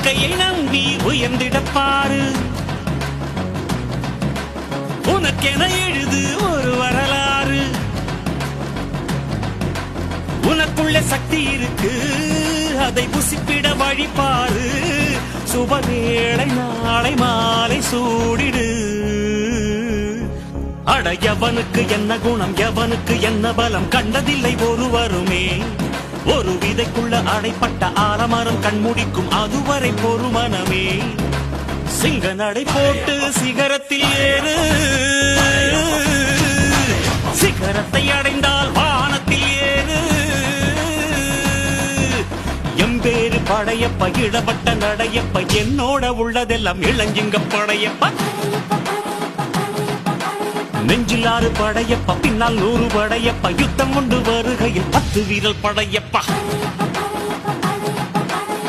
கையை நம்பி உயர்ந்திடப்பாரு உனக்கென எழுது ஒரு வரலாறு உனக்குள்ள சக்தி இருக்கு அதை புசிப்பிட வழிபாரு சுபவேளை நாளை மாலை சூடிடு அட எவனுக்கு என்ன குணம் எவனுக்கு என்ன பலம் கண்டதில்லை ஒருவருமே ஒரு விதைக்குள்ள அடைப்பட்ட ஆலமரம் கண்முடிக்கும் அதுவரை பொறுமனமே சிங்க நடை போட்டு சிகரத்தில் ஏறு சிகரத்தை அடைந்தால் வானத்தில் ஏறு எம்பேரு படையப்ப இடப்பட்ட நடையப்ப என்னோட உள்ளதெல்லாம் இளஞ்சிங்க படையப்ப நெஞ்சிலாறு படையப்ப பின்னால் 100 படையப்ப யுத்தம் கொண்டு வருகையில் 10 வீரல் படையப்பா